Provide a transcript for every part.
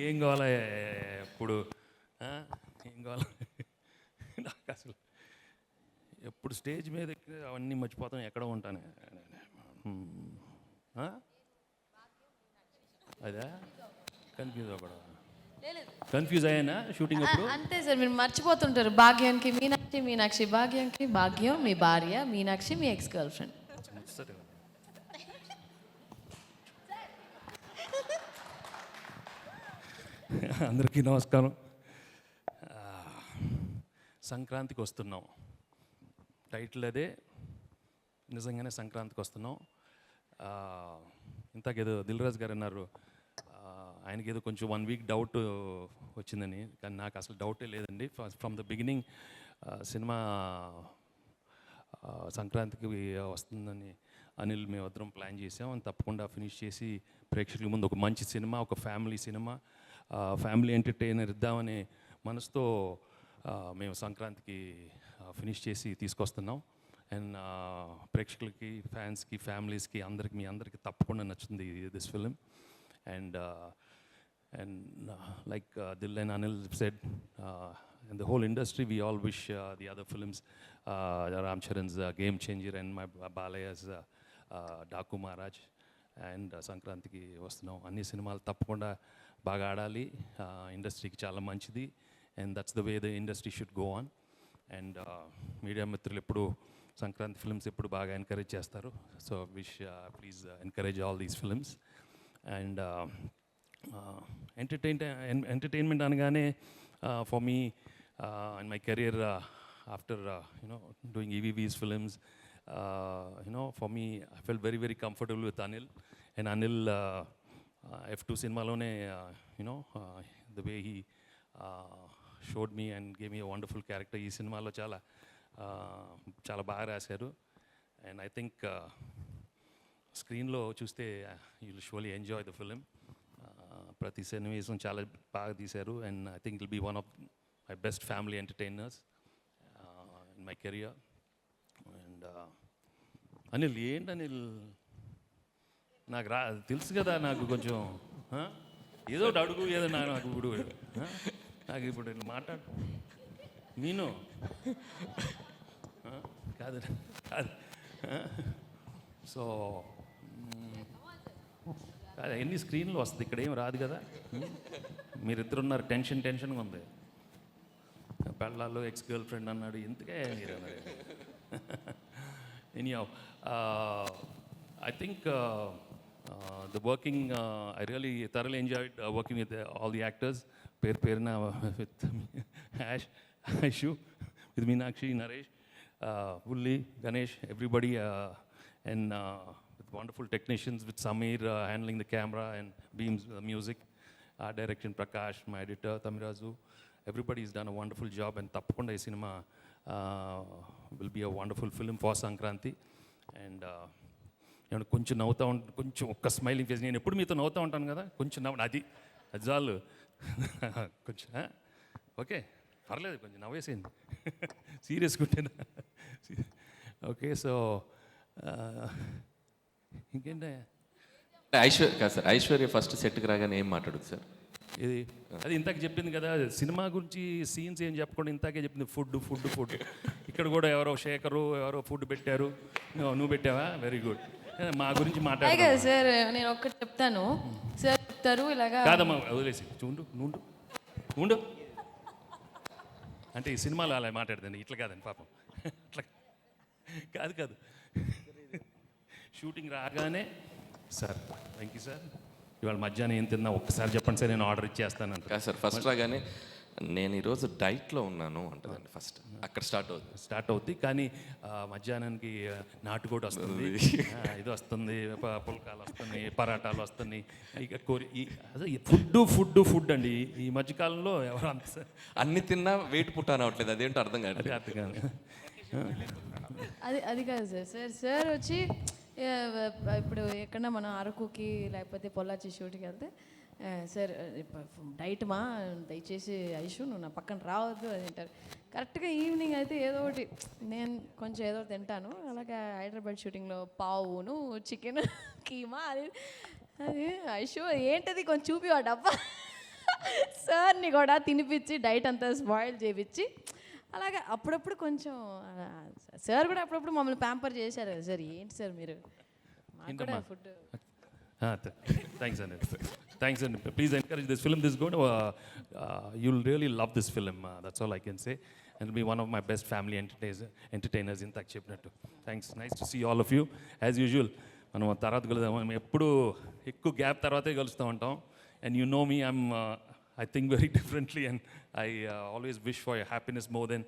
ఏం కావాలా ఎప్పుడు ఏం కావాలా నాకు అసలు ఎప్పుడు స్టేజ్ మీద ఎక్కి అవన్నీ మర్చిపోతాను, ఎక్కడ ఉంటాను. అదే కన్ఫ్యూజ్ అవ్వడం, కన్ఫ్యూజ్ అయ్యానా షూటింగ్ అప్పుడు. అంతే సార్, మీరు మర్చిపోతుంటారు. భాగ్యానికి మీనాక్షి, మీనాక్షి భాగ్యానికి, భాగ్యం మీ భార్య, మీనాక్షి మీ ఎక్స్ గర్ల్ ఫ్రెండ్. సరే, అందరికీ నమస్కారం. సంక్రాంతికి వస్తున్నాం, టైటిల్ అదే. నిజంగానే సంక్రాంతికి వస్తున్నాం. ఇంతకేదో దిల్ రాజు గారు అన్నారు, ఆయనకి ఏదో కొంచెం 1 వీక్ డౌట్ వచ్చిందని. కానీ నాకు అసలు డౌటే లేదండి. ఫ్రమ్ ద బిగినింగ్ సినిమా సంక్రాంతికి వస్తుందని అనిల్ మేమిద్దరం ప్లాన్ చేసాం. తప్పకుండా ఫినిష్ చేసి ప్రేక్షకుల ముందు ఒక మంచి సినిమా, ఒక ఫ్యామిలీ సినిమా, ఫ్యామిలీ ఎంటర్టైనర్ ఇద్దామనే మనసుతో మేము సంక్రాంతికి ఫినిష్ చేసి తీసుకొస్తున్నాం. అండ్ ప్రేక్షకులకి, ఫ్యాన్స్కి, ఫ్యామిలీస్కి, అందరికి, మీ అందరికీ తప్పకుండా నచ్చుతుంది this film. And like Dil and Anil said, in the whole industry, we all wish the other films, Ram Charan's Game Changer and my Balaya's Daku Maharaj and Sankrantiki vastunam. Anni cinemalu tappakunda baga aadali, industry ki chaala manchidi, and that's the way the industry should go on. And media mitrulu eppudu Sankranti films eppudu baga encourage chestaru. So wish please encourage all these films. And entertainment అనగానే for me in my career after doing EVV's films, for me I felt very very comfortable with Anil. And Anil F2 సినిమాలోనే the way he showed me and gave me a wonderful character. ఈ సినిమాలో చాలా బాగా రాశారు. And I think స్క్రీన్లో చూస్తే you will surely enjoy the film. ప్రతి సన్నివేశం చాలా బాగా తీశారు. And I think will be one of my best family entertainers in my career. And Anil, ఏంటి అనిల్, నాకు తెలుసు కదా, నాకు కొంచెం ఏదో ఒకటి అడుగు, ఏదో నాకు ఇప్పుడు నాకు ఇప్పుడు మాట్లాడు. నేను కాదు కాదు సో ఎన్ని స్క్రీన్లు వస్తుంది, ఇక్కడ ఏం రాదు కదా. మీరిద్దరు ఉన్నారు, టెన్షన్గా ఉంది. పెళ్ళాలు, ఎక్స్ గర్ల్ ఫ్రెండ్ అన్నాడు, ఎందుకే మీరు అన్నారు. Anyhow I think the working, I really thoroughly enjoyed working with all the actors. పేరున with Aishu, with Meenakshi, Naresh, Ulli, Ganesh, everybody, and with wonderful technicians, with Samir handling the camera and Beam's music, art direction Prakash, my editor Tamirazu. Everybody has done a wonderful job, and tappakunda ee cinema will be a wonderful film for Sankranti. And కొంచెం నవ్వుతూ ఉంటాను, కొంచెం ఒక్క smiling face. నేను ఎప్పుడు మీతో నవ్వుతూ ఉంటాను కదా, కొంచెం నవ్వు, అది చాలు. కొంచెం ఓకే, పర్లేదు, కొంచెం నవ్వేసేయండి. సీరియస్గా ఉంటాను. ఓకే, సో ఇంకేంటే ఐశ్వర్య ఫస్ట్ సెట్కి రాగానే ఏం మాట్లాడుతుంది సార్? ఇది అది ఇంతాక చెప్పింది కదా, సినిమా గురించి సీన్స్ ఏం చెప్పకుండా ఇంతాకే చెప్పింది, ఫుడ్. ఇక్కడ కూడా ఎవరో శేఖరు ఎవరో ఫుడ్ పెట్టారు, నువ్వు పెట్టావా? Very good. మా గురించి మాట్లాడారు సార్. నేను ఒక్కటి చెప్తాను సార్, చెప్తారు ఇలాగా కాదమ్మా, వదిలేసి ఉండు. అంటే ఈ సినిమాలో అలా మాట్లాడదండి, ఇట్లా కాదండి పాపం, ఇట్లా కాదు. షూటింగ్ రాగానే సార్, థ్యాంక్ యూ సార్, ఇవాళ మధ్యాహ్నం ఏం తిన్నా ఒక్కసారి చెప్పండి సార్, నేను ఆర్డర్ ఇచ్చేస్తాను కాదు సార్. ఫస్ట్ రాగానే నేను ఈరోజు డైట్లో ఉన్నాను అంటదండి. ఫస్ట్ అక్కడ స్టార్ట్ అవుద్ది. కానీ మధ్యాహ్నానికి నాటుకోడి వస్తుంది, ఇది వస్తుంది, పుల్కాలు వస్తుంది, పరాటాలు వస్తున్నాయి. ఇక ఫుడ్ అండి. ఈ మధ్యకాలంలో ఎవరు అంత అన్ని తిన్నా వెయిట్ పుట్టాను అవట్లేదు, అదేంటో అర్థం కాదు. అది కాదు సార్ వచ్చి ఇప్పుడు ఎక్కడన్నా మనం అరకుకి లేకపోతే పొల్లాచి షూట్కి వెళ్తే, సార్ డైట్ మా దయచేసి ఐషు నువ్వు నా పక్కన రావద్దు అని అంటారు. కరెక్ట్గా ఈవినింగ్ అయితే ఏదో ఒకటి నేను కొంచెం ఏదో ఒకటి తింటాను. అలాగే హైదరాబాద్ షూటింగ్లో పావును, చికెన్, కీమా, అది ఐషు ఏంటది కొంచెం చూపి ఆ డబ్బా సార్ని కూడా తినిపించి డైట్ అంతా స్పాయిల్ చేయించి అలాగే అప్పుడప్పుడు కొంచెం సార్ కూడా అప్పుడప్పుడు మమ్మల్ని ప్యాంపర్ చేశారు కదా సార్. ఏంటి సార్ మీరు మాకు కూడా food. Thanks, Anil. Thanks, and please encourage this film. This is going to, you'll really love this film. That's all I can say. And it'll be one of my best family entertainers in Chepnattu. Thanks. Nice to see all of you. As usual, మనం తర్వాత కలుద్దాం. మనం ఎప్పుడు ఎక్కువ gap తర్వాతే కలుస్తూ ఉంటాం. And you know me, I think very differently, and I always wish for your happiness more than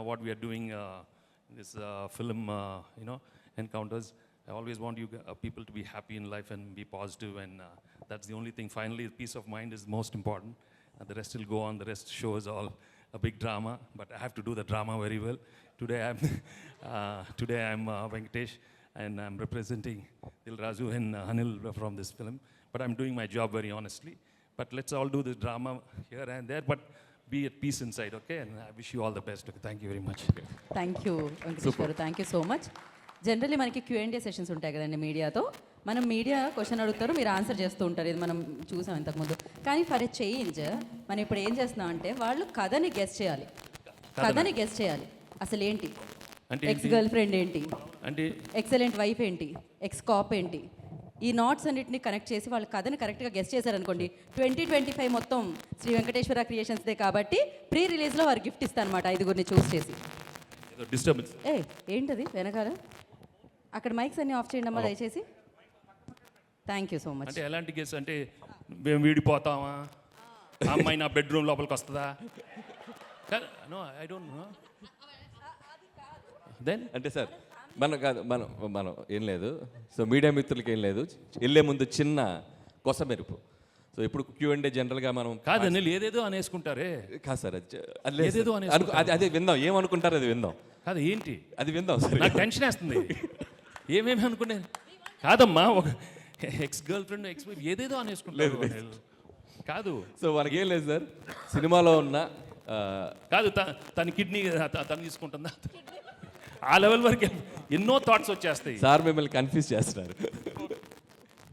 what we are doing in this film, encounters. I always want you people to be happy in life and be positive, and that's the only thing. Finally, peace of mind is most important. The rest will go on. The rest show is all a big drama, but I have to do the drama very well. Today I'm Venkatesh, and I'm representing Dil Raju and Anil from this film. But I'm doing my job very honestly. But let's all do this drama here and there, but be at peace inside, okay? And I wish you all the best. Okay? Thank you very much. Thank you Venkatesh garu, thank you so much. Generally మనకి Q&A sessions ఉంటాయి కదండి మీడియాతో. మనం media question అడుగుతారు, మీరు answer చేస్తూ ఉంటారు. ఇది మనం చూసాం ఇంతకుముందు. కానీ ఫర్ ఎ చేంజ్ మనం ఇప్పుడు ఏం చేస్తున్నాం అంటే వాళ్ళు కథని గెస్ చేయాలి. కథని గెస్ చేయాలి. అసలు ఏంటి, అంటే ఎక్స్ గర్ల్ ఫ్రెండ్ ఏంటి, అంటే ఎక్సలెంట్ వైఫ్ ఏంటి, ఎక్స్ కాప్ ఏంటి, ఈ నాట్స్ అన్నిటిని కనెక్ట్ చేసి వాళ్ళ కథని కరెక్ట్గా గెస్ చేశారనుకోండి, 2025 మొత్తం శ్రీ వెంకటేశ్వర క్రియేషన్స్దే కాబట్టి ప్రీ రిలీజ్లో వారు గిఫ్ట్ ఇస్తాను అనమాట 5గురిని చూస్ చేసి. డిస్టర్బెన్స్. ఏంటది వెనకాల అక్కడ మైక్స్ అన్ని ఆఫ్ చేయండి అమ్మా దయచేసి. Thank you so much. అంటే ఎలాంటి గెస్ అంటే మేము వీడిపోతామా, ఆ అమ్మాయి నా బెడ్రూమ్ లోపలికి వస్తుందా? No, I don't know. Then అంటే సార్ మనం కాదు, మనం ఏం లేదు. సో మీడియా మిత్రులకి ఏం లేదు, వెళ్ళే ముందు చిన్న కొస మెరుపు. సో ఇప్పుడు Q&A జనరల్గా మనం కాదు అనిల్, ఏదేదో అనేసుకుంటారే. కాదు సార్, అది లేదు ఏదేదో సార్. అదే విందాం, ఏమనుకుంటారు అది విందాం. కాదు ఏంటి అది విందాం సార్. నాకు టెన్షన్ వేస్తుంది. ఏమేమి అనుకునే కాదమ్మా, ఒక ex girl friend, ex wife ఏదేదో అనేసుకుంటారు అనిల్. కాదు. సో మనకేం లేదు సార్, సినిమాలో ఉన్న కాదు తన కిడ్నీ తను తీసుకుంటుందా, ఆ లెవెల్ వరకు ఎన్నో థాట్స్ వచ్చేస్తాయి. సార్ మిమ్మల్ని కన్ఫ్యూజ్ చేస్తున్నారు.